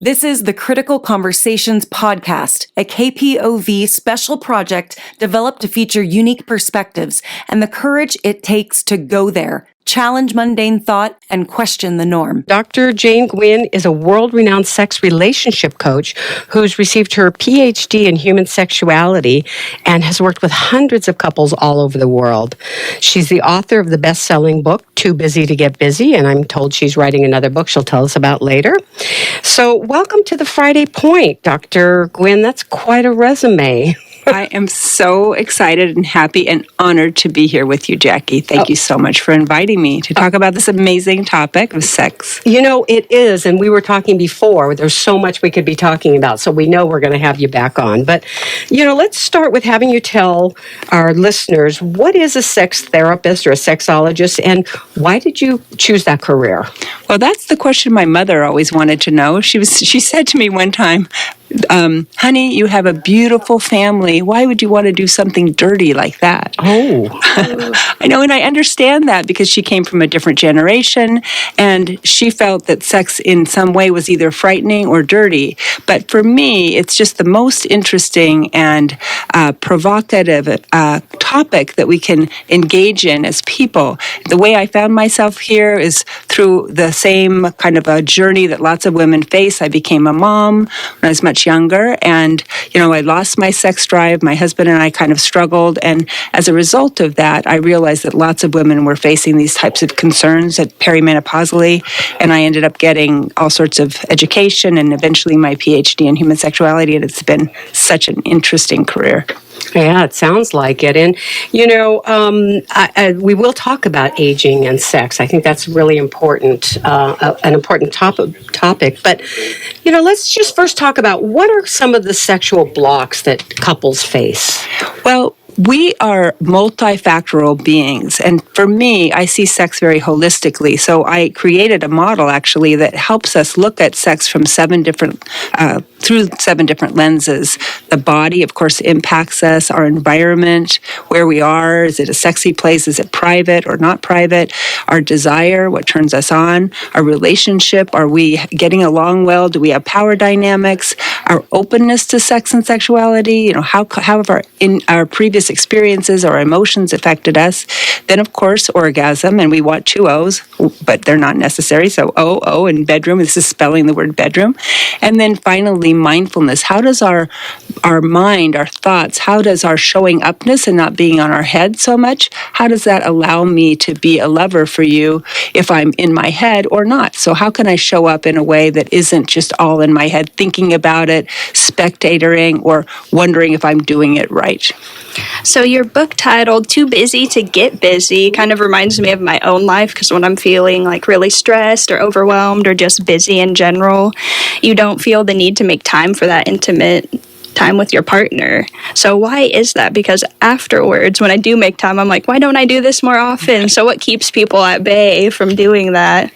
This is the Critical Conversations podcast, a KPOV special project developed to feature unique perspectives and the courage it takes to go there, challenge mundane thought, and question the norm. Dr. Jane Guyn is a world-renowned sex relationship coach who's received her PhD in human sexuality and has worked with hundreds of couples all over the world. She's the author of the best-selling book, Too Busy to Get Busy, and I'm told she's writing another book she'll tell us about later. So welcome to the Friday Point, Dr. Guyn. That's quite a resume. I am so excited and happy and honored to be here with you, Jackie. Thank you so much for inviting me to talk about this amazing topic of sex. You know, it is, and we were talking before, there's so much we could be talking about, so we know we're going to have you back on. But, you know, let's start with having you tell our listeners, what is a sex therapist or a sexologist, and why did you choose that career? Well, that's the question my mother always wanted to know. She said to me one time, honey, you have a beautiful family. Why would you want to do something dirty like that? Oh. I know, and I understand that because she came from a different generation, and she felt that sex in some way was either frightening or dirty. But for me, it's just the most interesting and provocative topic that we can engage in as people. The way I found myself here is through the same kind of a journey that lots of women face. I became a mom when I was much younger, and I lost my sex drive. My husband and I kind of struggled, and as a result of that, I realized that lots of women were facing these types of concerns at perimenopausally, and I ended up getting all sorts of education and eventually my PhD in human sexuality, and it's been such an interesting career. Yeah, it sounds like it. And, we will talk about aging and sex. I think that's really important, an important topic. But, let's just first talk about what are some of the sexual blocks that couples face? Well, we are multifactorial beings, and for me, I see sex very holistically. So I created a model, actually, that helps us look at sex from through seven different lenses. The body, of course, impacts us, our environment, where we are. Is it a sexy place? Is it private or not private? Our desire, what turns us on? Our relationship, are we getting along well? Do we have power dynamics? Our openness to sex and sexuality, how have our previous experiences or emotions affected us? Then, of course, orgasm, and we want two O's, but they're not necessary. So O in bedroom, this is spelling the word bedroom. And then finally, mindfulness. How does our mind, our thoughts, how does our showing upness and not being on our head so much, how does that allow me to be a lover for you if I'm in my head or not? So how can I show up in a way that isn't just all in my head, thinking about it, spectatoring, or wondering if I'm doing it right? So your book titled Too Busy to Get Busy kind of reminds me of my own life, because when I'm feeling like really stressed or overwhelmed or just busy in general, you don't feel the need to make time for that intimate time with your partner. So why is that? Because afterwards, when I do make time, I'm like, why don't I do this more often? So what keeps people at bay from doing that?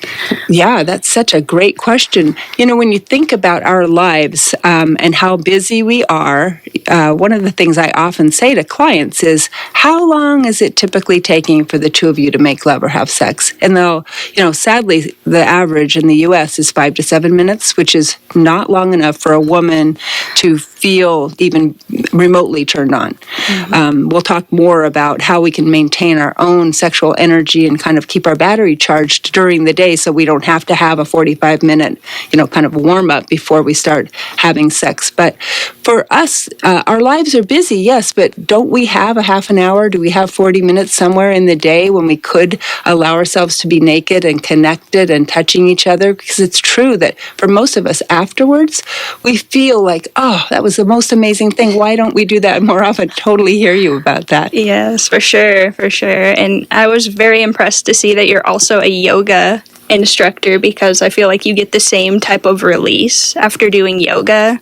Yeah, that's such a great question. When you think about our lives and how busy we are, one of the things I often say to clients is, how long is it typically taking for the two of you to make love or have sex? And though, sadly, the average in the U.S. is 5 to 7 minutes, which is not long enough for a woman to feel even remotely turned on. Mm-hmm. We'll talk more about how we can maintain our own sexual energy and kind of keep our battery charged during the day so we don't have to have a 45-minute, kind of warm-up before we start having sex. But for us, our lives are busy, yes, but don't we have a half an hour? Do we have 40 minutes somewhere in the day when we could allow ourselves to be naked and connected and touching each other? Because it's true that for most of us afterwards, we feel like, oh, that was the most amazing thing. Why don't we do that more often? Totally hear you about that. Yes, for sure. And I was very impressed to see that you're also a yoga instructor, because I feel like you get the same type of release after doing yoga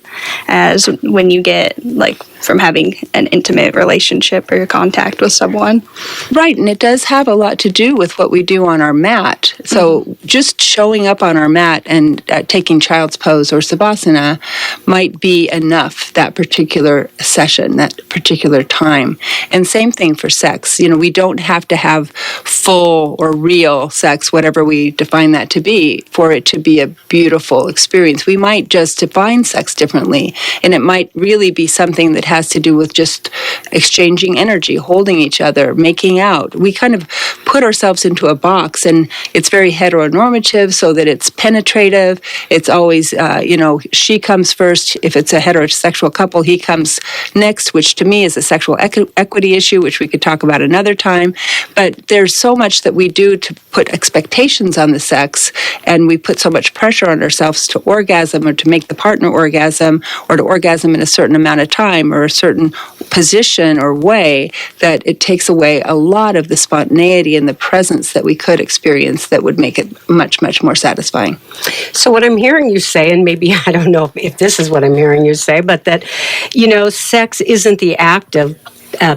as when you get from having an intimate relationship or contact with someone. Right, and it does have a lot to do with what we do on our mat. So just showing up on our mat and taking child's pose or savasana might be enough that particular session, that particular time. And same thing for sex. We don't have to have full or real sex, whatever we define that to be, for it to be a beautiful experience. We might just define sex differently, and it might really be something that has to do with just exchanging energy, holding each other, making out. We kind of put ourselves into a box, and it's very heteronormative so that it's penetrative. It's always, she comes first. If it's a heterosexual couple, he comes next, which to me is a sexual equity issue, which we could talk about another time. But there's so much that we do to put expectations on the sex, and we put so much pressure on ourselves to orgasm or to make the partner orgasm or to orgasm in a certain amount of time or a certain position or way, that it takes away a lot of the spontaneity and the presence that we could experience that would make it much, much more satisfying. So what I'm hearing you say, and maybe I don't know if this is what I'm hearing you say, but that, sex isn't the act of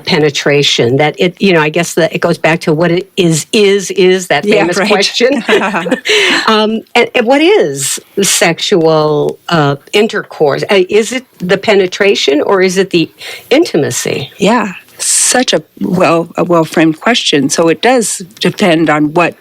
penetration, that it, I guess that it goes back to what it is that famous question. And what is sexual intercourse? Is it the penetration or is it the intimacy? Yeah. Such a well-framed question. So it does depend on what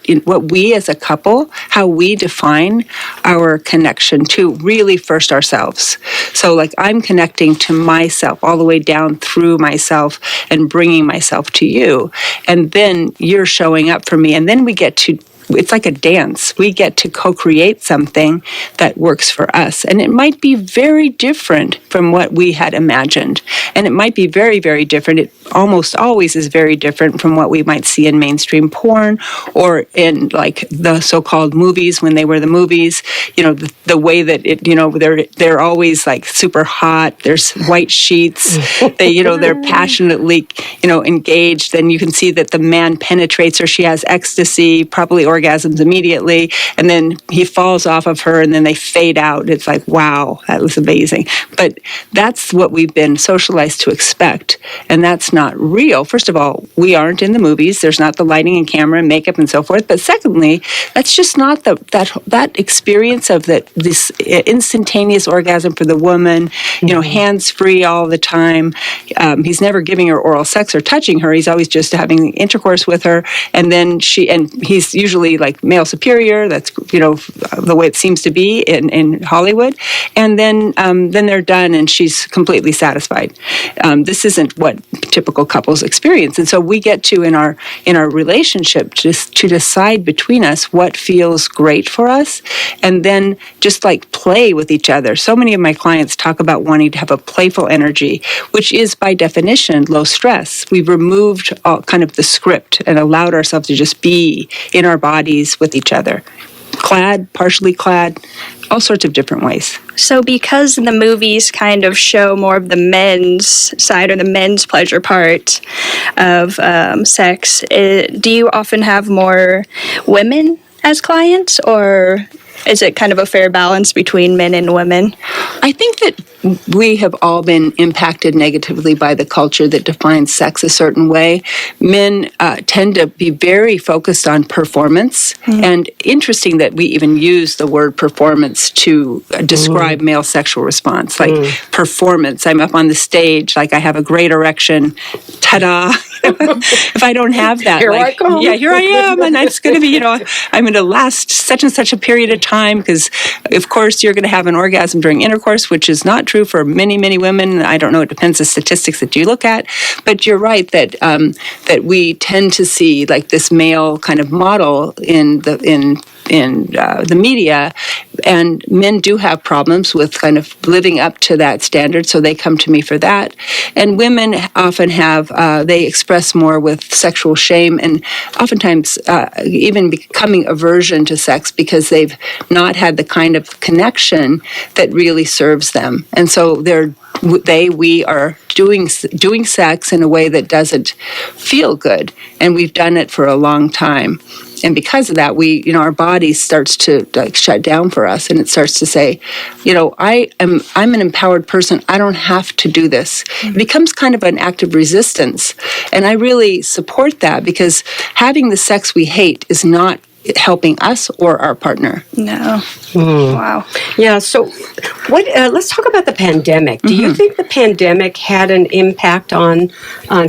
we as a couple, how we define our connection to really first ourselves. So like I'm connecting to myself all the way down through myself and bringing myself to you. And then you're showing up for me. And then we get to it's like a dance. We get to co-create something that works for us. And it might be very different from what we had imagined. And it might be very, very different. It almost always is very different from what we might see in mainstream porn or in like the so-called movies when they were the movies. The way that they're always like super hot. There's white sheets. They're passionately, engaged. And you can see that the man penetrates her. She has ecstasy, probably orgasms immediately, and then he falls off of her, and then they fade out. It's like, wow, that was amazing. But that's what we've been socialized to expect, and that's not real. First of all, we aren't in the movies. There's not the lighting and camera and makeup and so forth. But secondly, that's just not that experience of this instantaneous orgasm for the woman. Hands free all the time. He's never giving her oral sex or touching her. He's always just having intercourse with her, and then he's usually like male superior. That's the way it seems to be in Hollywood. And then they're done, and she's completely satisfied. This isn't what typical couples experience, and so we get to in our relationship just to decide between us what feels great for us, and then just like play with each other. So many of my clients talk about wanting to have a playful energy, which is by definition low stress. We've removed all kind of the script and allowed ourselves to just be in our bodies with each other. Clad, partially clad, all sorts of different ways. So because the movies kind of show more of the men's side or the men's pleasure part of sex, do you often have more women as clients, or is it kind of a fair balance between men and women? I think that we have all been impacted negatively by the culture that defines sex a certain way. Men tend to be very focused on performance, and interesting that we even use the word performance to describe male sexual response. Like performance, I'm up on the stage, like I have a great erection, ta-da. If I don't have that, I come. Yeah, here I am, and it's going to be, I'm going to last such and such a period of time, because of course you're going to have an orgasm during intercourse, which is not true for many, many women. I don't know, it depends the statistics that you look at, but you're right that that we tend to see like this male kind of model in the media, and men do have problems with kind of living up to that standard, so they come to me for that. And women often have, they express more with sexual shame, and oftentimes even becoming aversion to sex because they've not had the kind of connection that really serves them. And so we are doing sex in a way that doesn't feel good, and we've done it for a long time. And because of that, our body starts to like shut down for us, and it starts to say, I'm an empowered person. I don't have to do this. It becomes kind of an act of resistance, and I really support that, because having the sex we hate is not helping us or our partner. No. Wow. Yeah. So, what? Let's talk about the pandemic. Do you think the pandemic had an impact on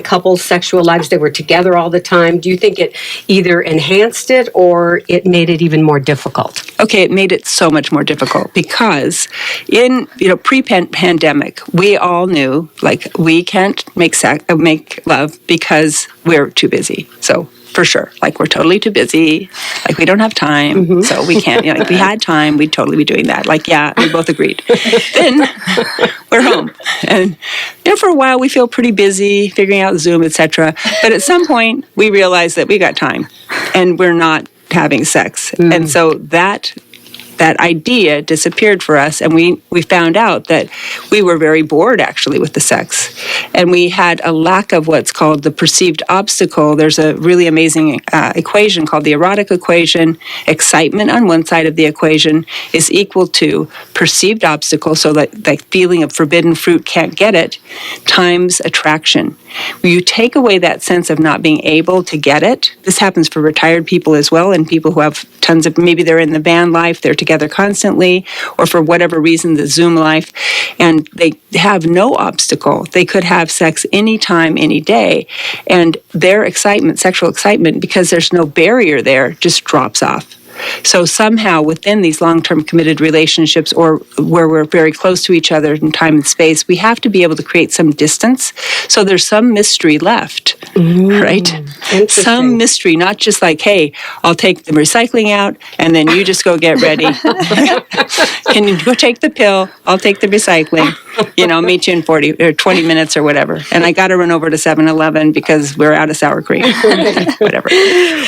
couples' sexual lives? They were together all the time. Do you think it either enhanced it or it made it even more difficult? Okay, it made it so much more difficult because in pre-pandemic, we all knew like we can't make love because we're too busy. So for sure, like we're totally too busy, like we don't have time, so we can't. If we had time, we'd totally be doing that. Like, yeah, we both agreed. Then we're home, and for a while we feel pretty busy figuring out Zoom, etc. But at some point, we realize that we got time, and we're not having sex, and so that idea disappeared for us, and we found out that we were very bored actually with the sex, and we had a lack of what's called the perceived obstacle. There's a really amazing equation called the erotic equation. Excitement on one side of the equation is equal to perceived obstacle, so that feeling of forbidden fruit, can't get it, times attraction. When you take away that sense of not being able to get it, this happens for retired people as well, and people who have tons of, maybe they're in the van life, they're together constantly, or for whatever reason, the Zoom life, and they have no obstacle. They could have sex anytime, any day, and their excitement, sexual excitement, because there's no barrier there, just drops off. So somehow within these long-term committed relationships, or where we're very close to each other in time and space, we have to be able to create some distance. So there's some mystery left, right? Some mystery, not just like, hey, I'll take the recycling out and then you just go get ready. Can you go take the pill? I'll take the recycling. I'll meet you in 40 or 20 minutes or whatever. And I got to run over to 7-Eleven because we're out of sour cream. Whatever.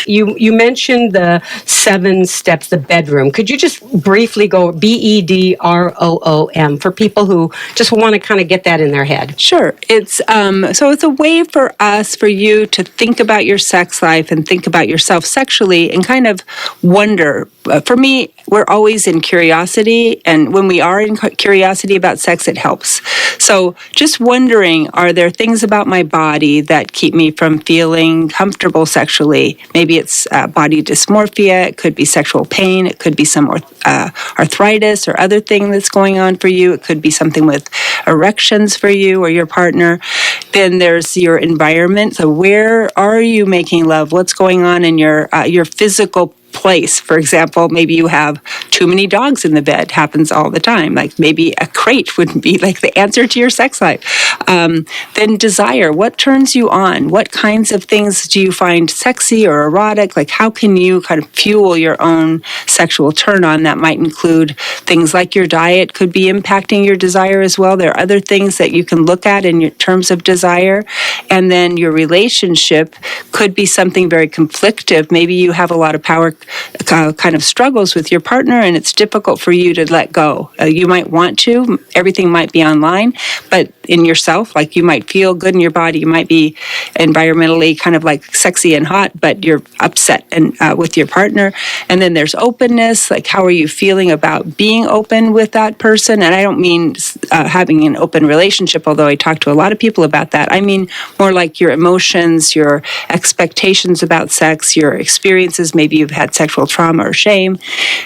You mentioned the 7 steps, the bedroom. Could you just briefly go BEDROOM for people who just want to kind of get that in their head? Sure. It's it's a way for you to think about your sex life and think about yourself sexually and kind of wonder. For me, we're always in curiosity, and when we are in curiosity about sex, it helps. So just wondering, are there things about my body that keep me from feeling comfortable sexually? Maybe it's body dysmorphia, it could be sexual pain, it could be some arthritis or other thing that's going on for you, it could be something with erections for you or your partner. Then there's your environment. So where are you making love? What's going on in your physical place? For example, maybe you have too many dogs in the bed. Happens all the time. Like maybe a crate would be like the answer to your sex life. Then desire. What turns you on? What kinds of things do you find sexy or erotic? Like how can you kind of fuel your own sexual turn on? That might include things like your diet could be impacting your desire as well. There are other things that you can look at in your terms of desire. And then your relationship could be something very conflictive. Maybe you have a lot of power kind of struggles with your partner, and it's difficult for you to let go. You might want to, everything might be online, but in yourself, like you might feel good in your body, you might be environmentally kind of like sexy and hot, but you're upset and with your partner. And then there's openness, like how are you feeling about being open with that person? And I don't mean having an open relationship, although I talk to a lot of people about that. I mean more like your emotions, your expectations about sex, your experiences. Maybe you've had sexual trauma or shame.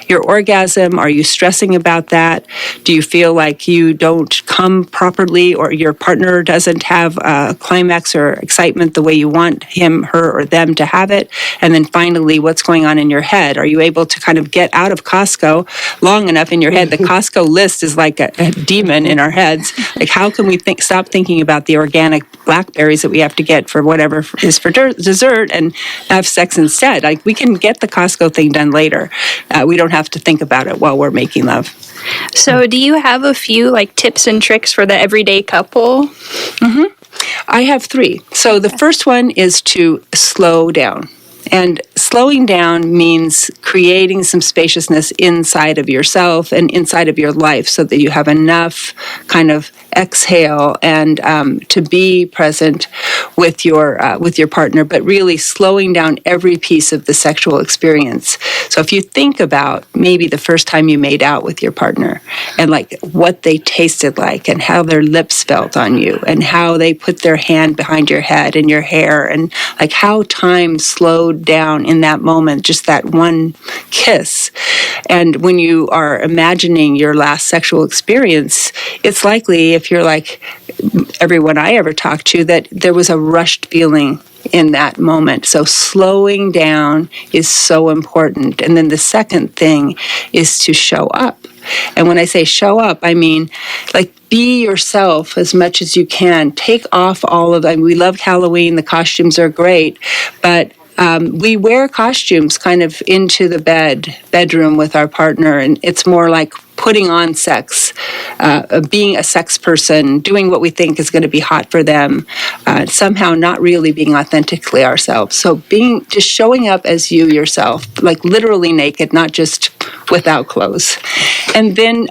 Your orgasm, are you stressing about that? Do you feel like you don't come properly, or your partner doesn't have a climax or excitement the way you want him, her, or them to have it? And then finally, what's going on in your head? Are you able to kind of get out of Costco long enough in your head? The Costco list is like a demon in our heads. Like how can we stop thinking about the organic blackberries that we have to get for whatever is for dessert and have sex instead? Like we can get the Costco thing done later. We don't have to think about it while we're making love. So do you have a few like tips and tricks for the everyday couple? I have 3. So the first one is to slow down. And slowing down means creating some spaciousness inside of yourself and inside of your life so that you have enough kind of exhale and to be present with your partner, but really slowing down every piece of the sexual experience. So if you think about maybe the first time you made out with your partner and like what they tasted like and how their lips felt on you and how they put their hand behind your head and your hair and like how time slowed down in in that moment, just that one kiss. And when you are imagining your last sexual experience, it's likely, if you're like everyone I ever talked to, that there was a rushed feeling in that moment. So slowing down is so important. And then the second thing is to show up. And when I say show up, I mean, like, be yourself as much as you can. Take off all of them. We love Halloween. The costumes are great. But we wear costumes kind of into the bedroom with our partner. And it's more like putting on sex, being a sex person, doing what we think is going to be hot for them, somehow not really being authentically ourselves. So just showing up as you yourself, like literally naked, not just without clothes. And then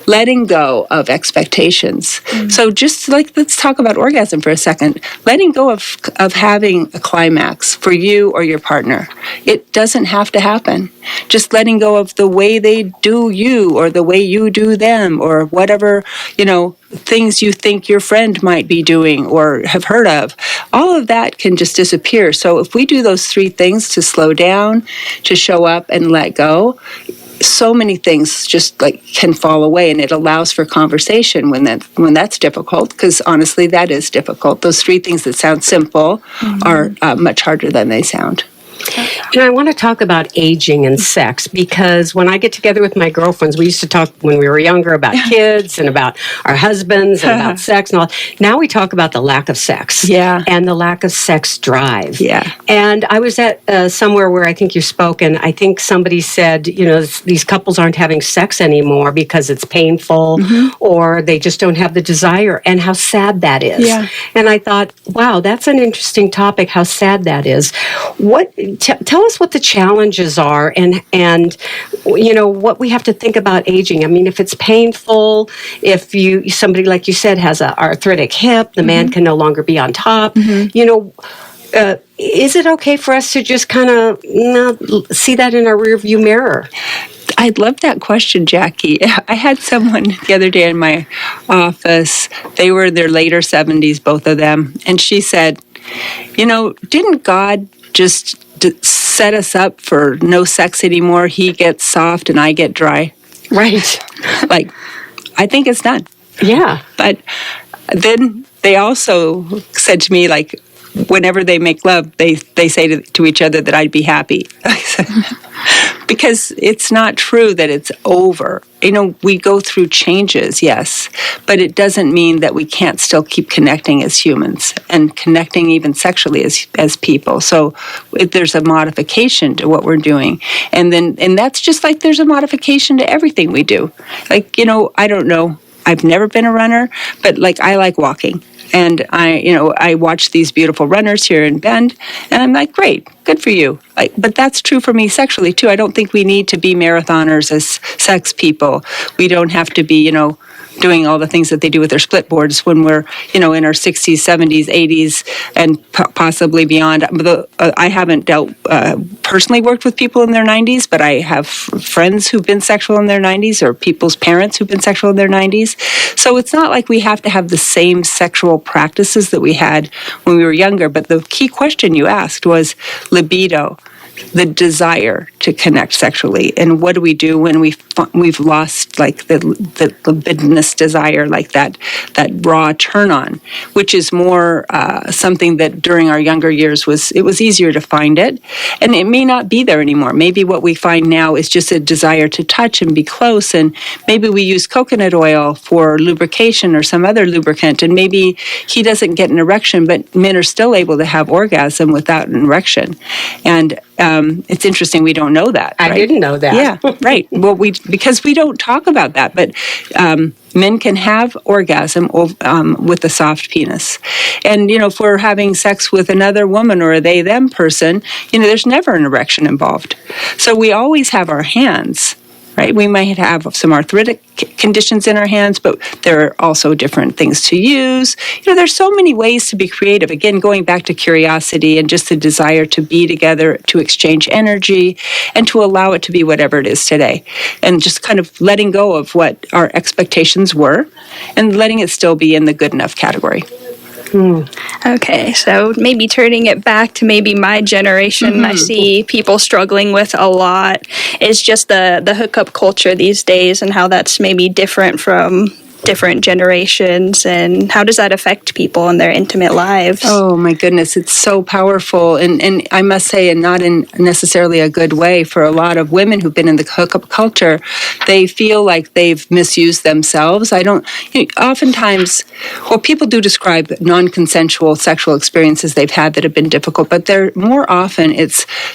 letting go of expectations. So just like, let's talk about orgasm for a second. Letting go of having a climax for you or your partner. It doesn't have to happen. Just letting go of the way they do you, or the way you do them, or whatever, things you think your friend might be doing or have heard of. All of that can just disappear. So if we do those three things, to slow down, to show up, and let go, so many things just like can fall away, and it allows for conversation when that's difficult, because honestly, that is difficult. Those three things that sound simple are much harder than they sound. And I want to talk about aging and sex, because when I get together with my girlfriends, we used to talk when we were younger about kids and about our husbands and about sex and all. Now we talk about the lack of sex and the lack of sex drive. Yeah. And I was at somewhere where I think you spoke, and I think somebody said, these couples aren't having sex anymore because it's painful or they just don't have the desire, and how sad that is. Yeah. And I thought, wow, that's an interesting topic, how sad that is. Tell us what the challenges are, and what we have to think about aging. I mean, if it's painful, if somebody like you said has an arthritic hip, the man can no longer be on top. Is it okay for us to just kind of see that in our rearview mirror? I love that question, Jackie. I had someone the other day in my office. They were in their later 70s, both of them, and she said, didn't God just set us up for no sex anymore? He gets soft and I get dry. Right. Like, I think it's done. Yeah. But then they also said to me, like, whenever they make love, they say to each other that I'd be happy. Because it's not true that it's over. We go through changes, yes, but it doesn't mean that we can't still keep connecting as humans and connecting even sexually as people. So there's a modification to what we're doing. And that's just like there's a modification to everything we do. Like, I don't know. I've never been a runner, but like I like walking. And I watch these beautiful runners here in Bend, and I'm like, great, good for you. But that's true for me sexually too. I don't think we need to be marathoners as sex people. We don't have to be, doing all the things that they do with their split boards when we're, in our 60s, 70s, 80s, and possibly beyond. I haven't personally worked with people in their 90s, but I have friends who've been sexual in their 90s, or people's parents who've been sexual in their 90s. So it's not like we have to have the same sexual practices that we had when we were younger. But the key question you asked was libido, the desire to connect sexually, and what do we do when we've lost like the libidinous desire, like that raw turn on, which is more something that during our younger years was easier to find it, and it may not be there anymore. Maybe what we find now is just a desire to touch and be close, and maybe we use coconut oil for lubrication or some other lubricant, and maybe he doesn't get an erection, but men are still able to have orgasm without an erection, and it's interesting we don't know that. I didn't know that. Yeah, right. Well, because we don't talk about that, but men can have orgasm with a soft penis. And, if we're having sex with another woman or a they-them person, there's never an erection involved. So we always have our hands, right? We might have some arthritic conditions in our hands, but there are also different things to use. There's so many ways to be creative. Again, going back to curiosity and just the desire to be together, to exchange energy, and to allow it to be whatever it is today. And just kind of letting go of what our expectations were and letting it still be in the good enough category. Okay, so maybe turning it back to maybe my generation, I see people struggling with a lot is just the hookup culture these days and how that's maybe different from different generations, and how does that affect people in their intimate lives? Oh my goodness, it's so powerful, and I must say, and not in necessarily a good way, for a lot of women who've been in the hookup culture, they feel like they've misused themselves. Oftentimes, well, people do describe non-consensual sexual experiences they've had that have been difficult, but they're more often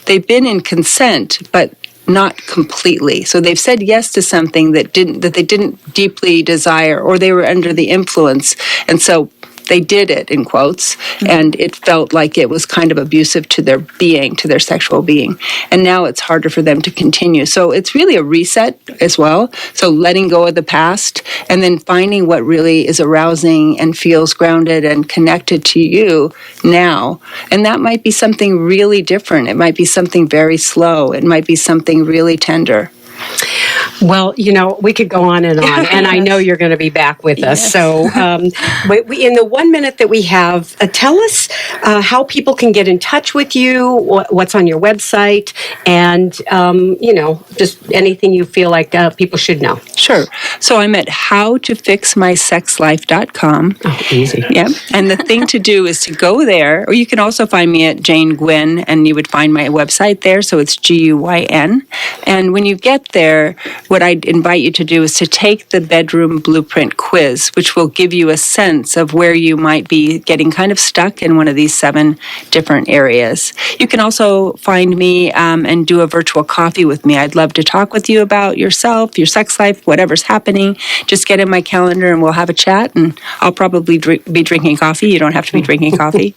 they've been in consent, but not completely. So they've said yes to something that they didn't deeply desire, or they were under the influence, and so they did it, in quotes, and it felt like it was kind of abusive to their being, to their sexual being. And now it's harder for them to continue. So it's really a reset as well. So letting go of the past and then finding what really is arousing and feels grounded and connected to you now. And that might be something really different. It might be something very slow. It might be something really tender. Well, we could go on, and I know you're going to be back with us. So in the 1 minute that we have, tell us how people can get in touch with you, what's on your website, and, just anything you feel like people should know. Sure. So I'm at howtofixmysexlife.com. Oh, easy. Yeah. And the thing to do is to go there, or you can also find me at Jane Guyn, and you would find my website there. So it's Guyn. And when you get there, what I'd invite you to do is to take the bedroom blueprint quiz, which will give you a sense of where you might be getting kind of stuck in one of these 7 different areas. You can also find me and do a virtual coffee with me. I'd love to talk with you about yourself, your sex life, whatever's happening. Just get in my calendar and we'll have a chat, and I'll probably be drinking coffee. You don't have to be drinking coffee.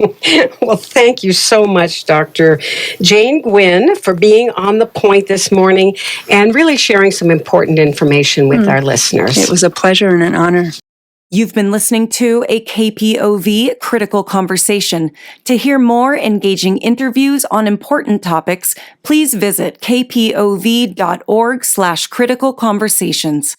Well, thank you so much, Dr. Jane Guyn, for being on the point this morning and really sharing some important information with our listeners. It was a pleasure and an honor. You've been listening to a KPOV Critical Conversation. To hear more engaging interviews on important topics, please visit kpov.org/criticalconversations.